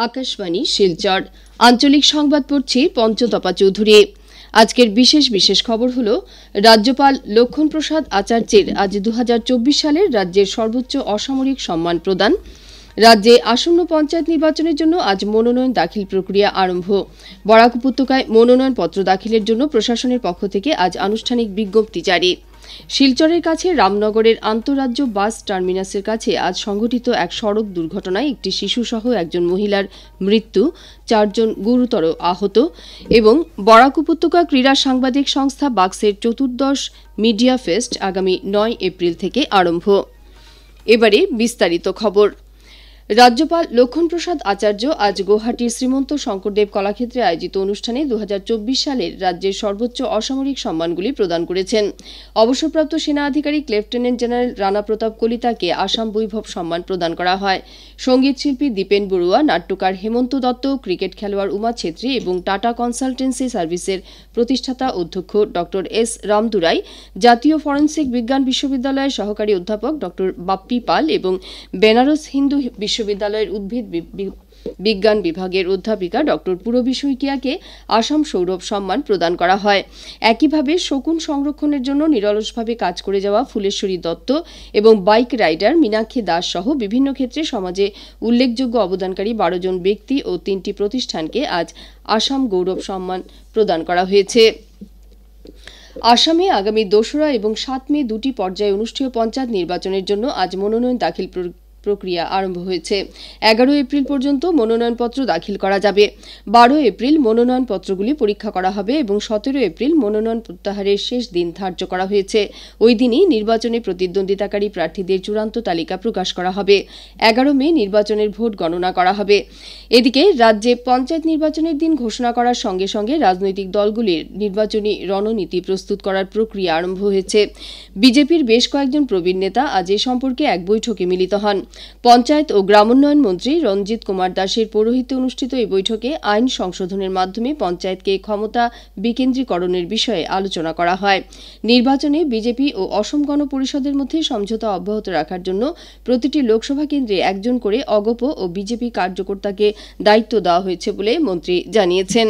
আকাশবাণী শিলচর আঞ্চলিক সংবাদ পড়ছি পঞ্চতপা চৌধুরী। আজকের বিশেষ খবর হল রাজ্যপাল লক্ষণ প্রসাদ আচার্যের আজ 2024 সালের রাজ্যের সর্বোচ্চ অসামরিক সম্মান প্রদান। রাজ্যে আসন্ন পঞ্চায়েত নির্বাচনের জন্য আজ মনোনয়ন দাখিল প্রক্রিয়া আরম্ভ। বরাক উপত্যকায় মনোনয়নপত্র দাখিলের জন্য প্রশাসনের পক্ষ থেকে আজ আনুষ্ঠানিক বিজ্ঞপ্তি জারি। শিলচরের কাছে রামনগরের আন্তঃরাজ্য বাস টার্মিনাসের কাছে আজ সংঘটিত এক সড়ক দুর্ঘটনায় একটি শিশুসহ একজন মহিলার মৃত্যু, 4 জন গুরুতর আহত। এবং বরাক উপত্যকা ক্রীড়া সাংবাদিক সংস্থা বাক্সের 14th মিডিয়া ফেস্ট আগামী 9 এপ্রিল থেকে আরম্ভ। এবারে বিস্তারিত খবর। রাজ্যপাল লক্ষণ প্রসাদ আচার্য আজ গুয়াহাটির শ্রীমন্ত শঙ্করদেব কলাক্ষেত্রে আয়োজিত অনুষ্ঠানে 2024 সালের রাজ্যের সর্বোচ্চ অসামরিক সম্মানগুলি প্রদান করেছেন। অবসরপ্রাপ্ত সেনা আধিকারিক লেফটেন্যান্ট জেনারেল রানা প্রতাপ কলিতাকে আসাম বৈভব সম্মান প্রদান করা হয়। সঙ্গীত শিল্পী দীপেন বড়ুয়া, নাট্যকার হেমন্ত দত্ত, ক্রিকেট খেলোয়াড় উমা ছেত্রী এবং টাটা কনসালটেন্সি সার্ভিসের প্রতিষ্ঠাতা অধ্যক্ষ ড এস রামদুরাই, জাতীয় ফরেন্সিক বিজ্ঞান বিশ্ববিদ্যালয়ের সহকারী অধ্যাপক ড বাপ্পি পাল এবং বেনারস হিন্দু বিশ্ববিদ্যালয়ের উদ্ভিদ বিজ্ঞান বিভাগের অধ্যাপিকা ড পুরবী শইকিয়াকে আসাম সৌরভ সম্মান প্রদান করা হয়। একইভাবে শকুন সংরক্ষণের জন্য নিরলসভাবে কাজ করে যাওয়া ফুলেশ্বরী দত্ত এবং বাইক রাইডার মীনাক্ষী দাস সহ বিভিন্ন ক্ষেত্রে সমাজে উল্লেখযোগ্য অবদানকারী 12 জন ব্যক্তি ও 3টি প্রতিষ্ঠানকে আজ আসাম গৌরব সম্মান প্রদান করা হয়েছে। আসামে আগামী 2রা এবং 7 মে 2টি পর্যায়ে অনুষ্ঠেয় পঞ্চায়েত নির্বাচনের জন্য আজ মনোনয়ন দাখিল প্রক্রিয়া আরম্ভ হয়েছে। 11 এপ্রিল পর্যন্ত মনোনয়নপত্র দাখিল করা যাবে। 12 এপ্রিল মনোনয়নপত্রগুলি পরীক্ষা করা হবে এবং 17 এপ্রিল মনোনয়ন প্রত্যাহারের শেষ দিন ধার্য করা হয়েছে। ওই দিনই নির্বাচনে প্রতিদ্বন্দ্বিতাকারী প্রার্থীদের চূড়ান্ত তালিকা প্রকাশ করা হবে। 11 মে নির্বাচনের ভোট গণনা করা হবে। এদিকে রাজ্যে পঞ্চায়েত নির্বাচনের দিন ঘোষণা করার সঙ্গে সঙ্গে রাজনৈতিক দলগুলির নির্বাচনী রণনীতি প্রস্তুত করার প্রক্রিয়া আরম্ভ হয়েছে। বিজেপির বেশ কয়েকজন প্রবীণ নেতা আজ এ সম্পর্কে এক বৈঠকে মিলিত হন। পঞ্চায়েত ও গ্রামোন্নয়ন মন্ত্রী রঞ্জিত কুমার দাসের পৌরোহিত্যে অনুষ্ঠিত এই বৈঠকে আইন সংশোধনের মাধ্যমে পঞ্চায়েতকে ক্ষমতা বিকেন্দ্রীকরণের বিষয়ে আলোচনা করা হয়। নির্বাচনে বিজেপি ও অসম গণ পরিষদের মধ্যে সমঝোতা অব্যাহত রাখার জন্য প্রতিটি লোকসভা কেন্দ্রে একজন করে অগপ ও বিজেপি কার্যকর্তাকে দায়িত্ব দেওয়া হয়েছে বলে মন্ত্রী জানিয়েছেন।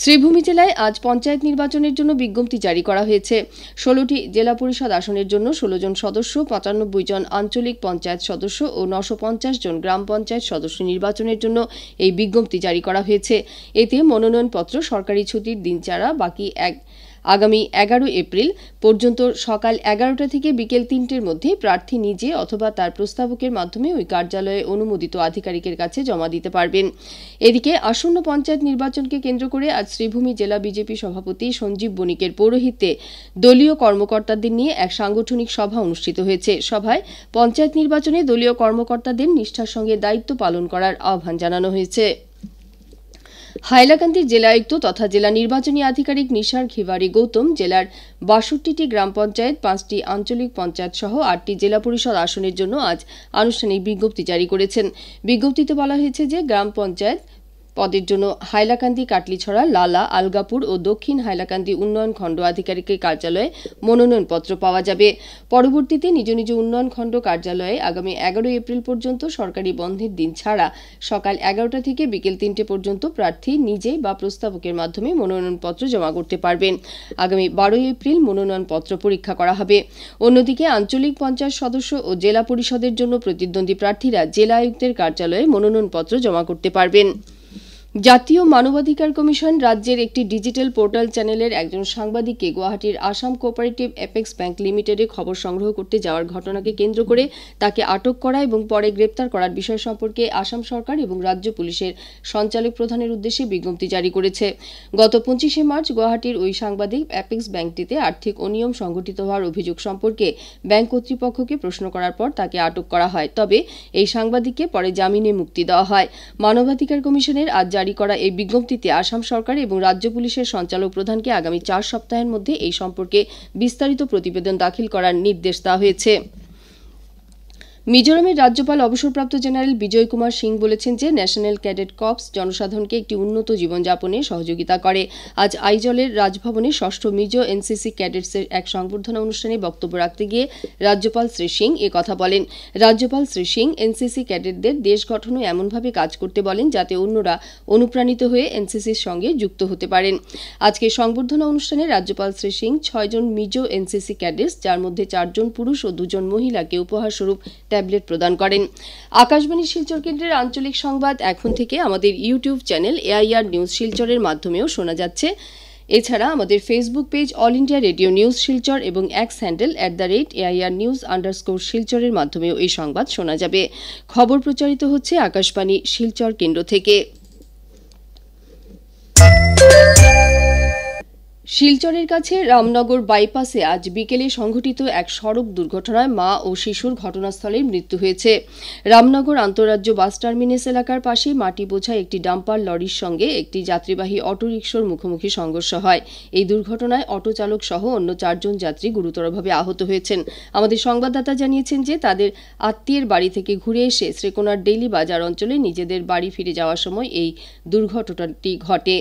শ্রীভূমি জেলায় আজ পঞ্চায়েত নির্বাচনের জন্য বিজ্ঞপ্তি জারি করা হয়েছে। 16টি জেলা পরিষদ আসনের জন্য 16 জন সদস্য, 95 জন আঞ্চলিক পঞ্চায়েত সদস্য ও 950 জন গ্রাম পঞ্চায়েত সদস্য নির্বাচনের জন্য এই বিজ্ঞপ্তি জারি করা হয়েছে। এতে মনোনয়নপত্র সরকারি ছুটির দিন ছাড়া বাকি আগামী 11 এপ্রিল পর্যন্ত সকাল 11টা থেকে বিকেল 3টের মধ্যে প্রার্থী নিজে অথবা তার প্রস্তাবকের মাধ্যমে ওই কার্যালয়ে অনুমোদিত আধিকারিকের কাছে জমা দিতে পারবেন। এদিকে আসন্ন পঞ্চায়েত নির্বাচনকে কেন্দ্র করে আজ শ্রীভূমি জেলা বিজেপি সভাপতি সঞ্জীব বণিকের পৌরোহিত্যে দলীয় কর্মকর্তাদের নিয়ে এক সাংগঠনিক সভা অনুষ্ঠিত হয়েছে। সভায় পঞ্চায়েত নির্বাচনে দলীয় কর্মকর্তাদের নিষ্ঠার সঙ্গে দায়িত্ব পালন করার আহ্বান জানানো হয়েছে। হাইলাকান্দির জেলা আয়ুক্ত তথা জেলা নির্বাচনী আধিকারিক নিসার খিভারি গৌতম জেলার 62টি গ্রাম পঞ্চায়েত, 5টি আঞ্চলিক পঞ্চায়েত সহ 8টি জেলা পরিষদ আসনের জন্য আজ আনুষ্ঠানিক বিজ্ঞপ্তি জারি করেছেন। বিজ্ঞপ্তিতে বলা হয়েছে যে গ্রাম পঞ্চায়েত পদের জন্য হাইলাকান্দি, কাটলিছড়া, লালা, আলগাপুর ও দক্ষিণ হাইলাকান্দি উন্নয়ন খণ্ড আধিকারিকের কার্যালয়ে মনোনয়নপত্র পাওয়া যাবে। পরবর্তীতে নিজ নিজ উন্নয়ন খণ্ড কার্যালয়ে আগামী 11 এপ্রিল পর্যন্ত সরকারি বন্ধের দিন ছাড়া সকাল 11টা থেকে বিকেল 3টে পর্যন্ত প্রার্থী নিজে বা প্রস্তাবকের মাধ্যমে মনোনয়নপত্র জমা করতে পারবেন। আগামী 12 এপ্রিল মনোনয়নপত্র পরীক্ষা করা হবে। অন্যদিকে আঞ্চলিক পঞ্চায়েত সদস্য ও জেলা পরিষদের জন্য প্রতিদ্বন্দ্বী প্রার্থীরা জেলা আয়ুক্তের কার্যালয়ে মনোনয়নপত্র জমা করতে পারবেন। জাতীয় মানবাধিকার কমিশন রাজ্যের একটি ডিজিটাল পোর্টাল চ্যানেলের একজন সাংবাদিককে গুয়াহাটির আসাম কোঅপারেটিভ অ্যাপেক্স ব্যাংক লিমিটেডে খবর সংগ্রহ করতে যাওয়ার ঘটনাকে কেন্দ্র করে তাকে আটক করা এবং পরে গ্রেপ্তার করার বিষয় সম্পর্কে আসাম সরকার এবং রাজ্য পুলিশের সঞ্চালক প্রধানের উদ্দেশ্যে বিজ্ঞপ্তি জারি করেছে। গত 25 মার্চ গুয়াহাটির ওই সাংবাদিক অ্যাপেক্স ব্যাংকটিতে আর্থিক অনিয়ম সংঘটিত হওয়ার অভিযোগ সম্পর্কে ব্যাংক কর্তৃপক্ষকে প্রশ্ন করার পর তাকে আটক করা হয়। তবে এই সাংবাদিককে পরে জামিনে মুক্তি দেওয়া হয়। মানবাধিকার কমিশনের আজ জারি করা এই বিজ্ঞপ্তিতে আসাম সরকার এবং রাজ্য পুলিশের সঞ্চালক প্রধানকে আগামী 4 সপ্তাহের মধ্যে এই সম্পর্কে বিস্তারিত প্রতিবেদন দাখিল করার নির্দেশ দেওয়া হয়েছে। মিজোরামের রাজ্যপাল অবসরপ্রাপ্ত জেনারেল বিজয় কুমার সিং বলেছেন যে ন্যাশনাল ক্যাডেট কর্পস জনসাধারণকে একটি উন্নত জীবনযাপনে সহযোগিতা করে। আজ আইজলের রাজভবনে ষষ্ঠ মিজো এনসিসি ক্যাডেটসের এক সংবর্ধনা অনুষ্ঠানে বক্তব্য রাখতে গিয়ে রাজ্যপাল শ্রী সিং একথা বলেন। রাজ্যপাল শ্রী সিং এনসিসি ক্যাডেটদের দেশ গঠনে এমনভাবে কাজ করতে বলেন যাতে অন্যরা অনুপ্রাণিত হয়ে এনসিসির সঙ্গে যুক্ত হতে পারেন। আজকে সংবর্ধনা অনুষ্ঠানে রাজ্যপাল শ্রী সিং 6 জন মিজো এনসিসি ক্যাডেটস, যার মধ্যে 4 জন পুরুষ ও 2 জন মহিলাকে উপহারস্বরূপ ট্যাবলেট প্রদান করেন। আকাশবাণী শিলচর কেন্দ্রের আঞ্চলিক সংবাদ এখন থেকে আমাদের ইউটিউব চ্যানেল এআইআর নিউজ শিলচরের মাধ্যমেও শোনা যাচ্ছে। এছাড়া আমাদের Facebook page all India radio news Silchar এবং এক্স হ্যান্ডেল @AIR_News_শিলচরের মাধ্যমেও এই সংবাদ শোনা যাবে। খবর প্রচারিত হচ্ছে আকাশবাণী শিলচর কেন্দ্র থেকে। শিলচরের কাছে রামনগর বাইপাসে আজ বিকেলে সংঘটিত এক সড়ক দুর্ঘটনায় মা ও শিশুর ঘটনাস্থলে মৃত্যু হয়েছে। রামনগর আন্তঃরাজ্য বাস টার্মিনাস এলাকার পাশে মাটি বোঝাই একটি ডাম্পার লরির সঙ্গে একটি যাত্রীবাহী অটোরিকশার মুখোমুখি সংঘর্ষ হয়। এই দুর্ঘটনায় অটো চালক সহ অন্য 4 জন যাত্রী গুরুতরভাবে আহত হয়েছেন। আমাদের সংবাদদাতা জানিয়েছেন যে তাদের আত্মীয়ের বাড়ি থেকে ঘুরে এসে শ্রীকোনার ডেইলি বাজার অঞ্চলে নিজেদের বাড়ি ফিরে যাওয়ার সময় এই দুর্ঘটনাটি ঘটে।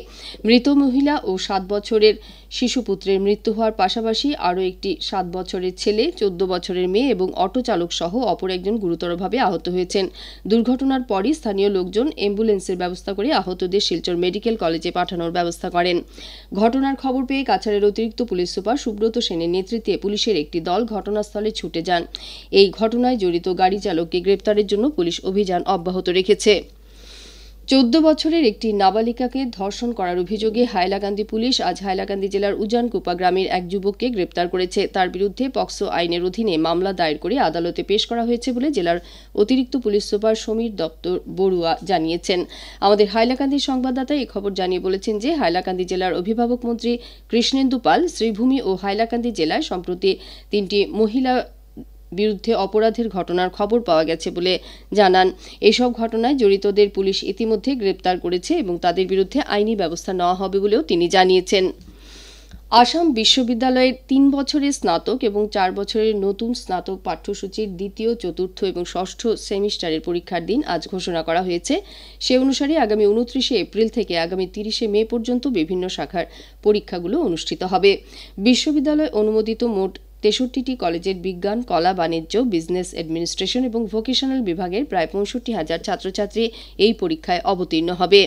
মৃত মহিলা ও 7 বছরের শিশুপুত্রের মৃত্যু হওয়ার পাশাপাশি আরও একটি 7 বছরের ছেলে, 14 বছরের মেয়ে এবং অটো চালক সহ অপর একজন গুরুতরভাবে আহত হয়েছেন। দুর্ঘটনার পরই স্থানীয় লোকজন অ্যাম্বুলেন্সের ব্যবস্থা করে আহতদের শিলচর মেডিকেল কলেজে পাঠানোর ব্যবস্থা করেন। ঘটনার খবর পেয়ে কাছাড়ের অতিরিক্ত পুলিশ সুপার সুব্রত সেনের নেতৃত্বে পুলিশের একটি দল ঘটনাস্থলে ছুটে যান। এই ঘটনায় জড়িত গাড়ি চালককে গ্রেপ্তারের জন্য পুলিশ অভিযান অব্যাহত রেখেছে। 14 বছরের একটি নাবালিকাকে ধর্ষণ করার অভিযোগে হাইলাকান্দি পুলিশ আজ হাইলাকান্দি জেলার উজানকুপা গ্রামের এক যুবককে গ্রেপ্তার করেছে। তার বিরুদ্ধে পক্সো আইনের অধীনে মামলা দায়ের করে আদালতে পেশ করা হয়েছে বলে জেলার অতিরিক্ত পুলিশ সুপার সমীর দপ্তর বড়ুয়া জানিয়েছেন। আমাদের হাইলাকান্দির সংবাদদাতা এই খবর জানিয়ে বলেছেন যে হাইলাকান্দি জেলার অভিভাবক মন্ত্রী কৃষ্ণেন্দু পাল শ্রীভূমি ও হাইলাকান্দি জেলায় সম্প্রতি 3টি মহিলা বিরুদ্ধে অপরাধের ঘটনার খবর পাওয়া গেছে বলে জানান। এসব ঘটনায় জড়িতদের পুলিশ ইতিমধ্যে গ্রেপ্তার করেছে এবং তাদের বিরুদ্ধে আইনি ব্যবস্থা নেওয়া হবে বলেও তিনি জানিয়েছেন। আসাম বিশ্ববিদ্যালয়ের 3 বছরের স্নাতক এবং 4 বছরের নতুন স্নাতক পাঠ্যসূচির দ্বিতীয়, চতুর্থ এবং ষষ্ঠ সেমিস্টারের পরীক্ষার দিন আজ ঘোষণা করা হয়েছে। সে অনুসারে আগামী 29 এপ্রিল থেকে আগামী 30 মে পর্যন্ত বিভিন্ন শাখার পরীক্ষাগুলো অনুষ্ঠিত হবে। বিশ্ববিদ্যালয় অনুমোদিত মোট 63টি কলেজের বিজ্ঞান, কলা, বাণিজ্য, বিজনেস অ্যাডমিনিস্ট্রেশন এবং ভোকেশনাল বিভাগের প্রায় 65,000 ছাত্রছাত্রী এই পরীক্ষায় অবতীর্ণ হবে।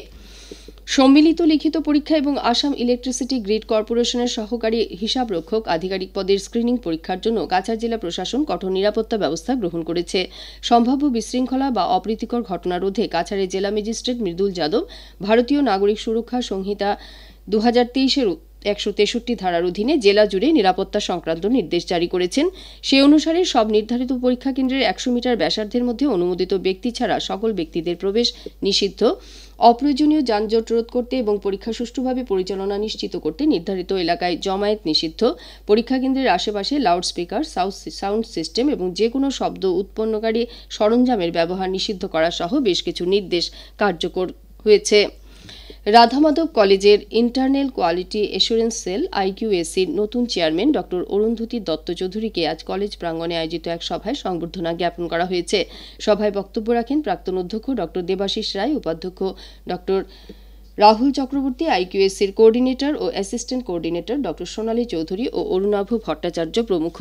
সম্মিলিত লিখিত পরীক্ষা এবং আসাম ইলেকট্রিসিটি গ্রিড কর্পোরেশনের সহকারী হিসাবরক্ষক আধিকারিক পদের স্ক্রিনিং পরীক্ষার জন্য কাছাড় জেলা প্রশাসন কঠোর নিরাপত্তা ব্যবস্থা গ্রহণ করেছে। সম্ভাব্য বিশৃঙ্খলা বা অপ্রীতিকর ঘটনা রোধে কাছাড়ের জেলা ম্যাজিস্ট্রেট মৃদুল যাদব ভারতীয় নাগরিক সুরক্ষা সংহিতা 2023-এর 163 ধারার অধীনে জেলা জুড়ে নিরাপত্তা সংক্রান্ত নির্দেশ জারি করেছেন। সে অনুসারে সব নির্ধারিত পরীক্ষা কেন্দ্রের 100 মিটার ব্যাসার্ধের মধ্যে অনুমোদিত ব্যক্তি ছাড়া সকল ব্যক্তিদের প্রবেশ নিষিদ্ধ। অপ্রয়োজনীয় যানজট রোধ করতে এবং পরীক্ষা সুষ্ঠুভাবে পরিচালনা নিশ্চিত করতে নির্ধারিত এলাকায় জমায়েত নিষিদ্ধ। পরীক্ষা কেন্দ্রের আশেপাশে লাউডস্পিকার, সাউন্ড সিস্টেম এবং যে কোনো শব্দ উৎপন্নকারী সরঞ্জামের ব্যবহার নিষিদ্ধ করা সহ বেশ কিছু নির্দেশ কার্যকর হয়েছে। রাধামাধব কলেজের ইন্টারনাল কোয়ালিটি অ্যাসুরেন্স সেল IQAC-র নতুন চেয়ারম্যান ড অরুন্ধতী দত্ত চৌধুরীকে আজ কলেজ প্রাঙ্গণে আয়োজিত এক সভায় সংবর্ধনা জ্ঞাপন করা হয়েছে। সভায় বক্তব্য রাখেন প্রাক্তন অধ্যক্ষ ড দেবাশিস রায়, উপাধ্যক্ষ ড রাহুল চক্রবর্তী, IQAC-র কোঅর্ডিনেটর ও অ্যাসিস্ট্যান্ট কোঅর্ডিনেটর ড সোনালী চৌধুরী ও অরুণাভ ভট্টাচার্য প্রমুখ।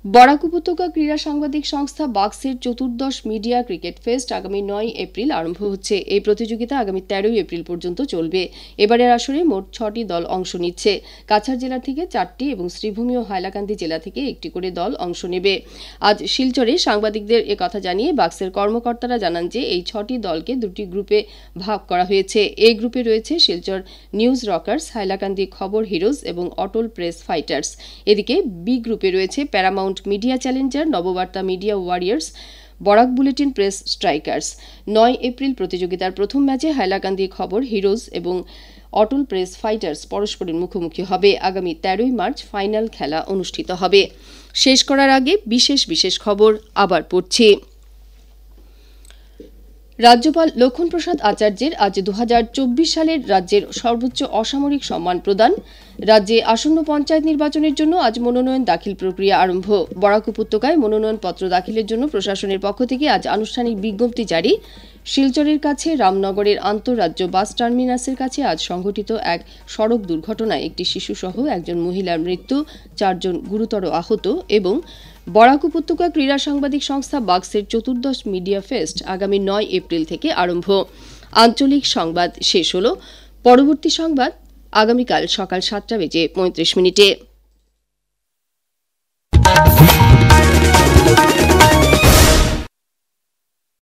বরাক উপত্যকা ক্রীড়া সাংবাদিক সংস্থা বাক্সের 14th মিডিয়া ক্রিকেট ফেস্ট আগামী 9 এপ্রিল আরম্ভ হচ্ছে। এই প্রতিযোগিতা আগামী 13 এপ্রিল পর্যন্ত চলবে। এবারের আসরে মোট 6টি দল অংশ নিচ্ছে। কাছাড় জেলা থেকে 4টি এবং শ্রীভূমি ও হাইলাকান্দি জেলা থেকে 1টি করে দল অংশ নেবে। আজ শিলচরে সাংবাদিকদের একথা জানিয়ে বাক্সের কর্মকর্তারা জানান যে এই 6টি দলকে 2টি গ্রুপে ভাগ করা হয়েছে। এই গ্রুপে রয়েছে শিলচর নিউজ রকার্স, হাইলাকান্দি খবর হিরোজ এবং অটল প্রেস ফাইটার্স। এদিকে বি গ্রুপে রয়েছে Paramount media Challenger, Nababarta media warriors, Barak bulletin press strikers. 9 April প্রতিযোগিতার প্রথম ম্যাচে হাইলাকান্দি খবর হিরোজ এবং অটল প্রেস ফাইটার্স পরস্পরের মুখোমুখি হবে। আগামী 13 মার্চ ফাইনাল খেলা অনুষ্ঠিত হবে। শেষ করার আগে বিশেষ খবর আবার পড়ছি। রাজ্যপাল লক্ষ্মণ প্রসাদ আচার্যের আজ 2024 সালের রাজ্যের সর্বোচ্চ অসামরিক সম্মান প্রদান। রাজ্যে আসন্ন পঞ্চায়েত নির্বাচনের জন্য আজ মনোনয়ন দাখিল প্রক্রিয়া আরম্ভ। বরাক উপত্যকায় মনোনয়নপত্র দাখিলের জন্য প্রশাসনের পক্ষ থেকে আজ আনুষ্ঠানিক বিজ্ঞপ্তি জারি। শিলচরের কাছে রামনগরের আন্তঃরাজ্য বাস টার্মিনাসের কাছে আজ সংঘটিত এক সড়ক দুর্ঘটনায় একটি শিশুসহ একজন মহিলার মৃত্যু, 4 জন গুরুতর আহত। এবং বরাক উপত্যকা ক্রীড়া সাংবাদিক সংস্থা বাক্সের 14th মিডিয়া ফেস্ট আগামী 9 এপ্রিল থেকে আরম্ভ। আঞ্চলিক সংবাদ শেষ হল। পরবর্তী সংবাদ আগামীকাল সকাল 7:35 মিনিটে।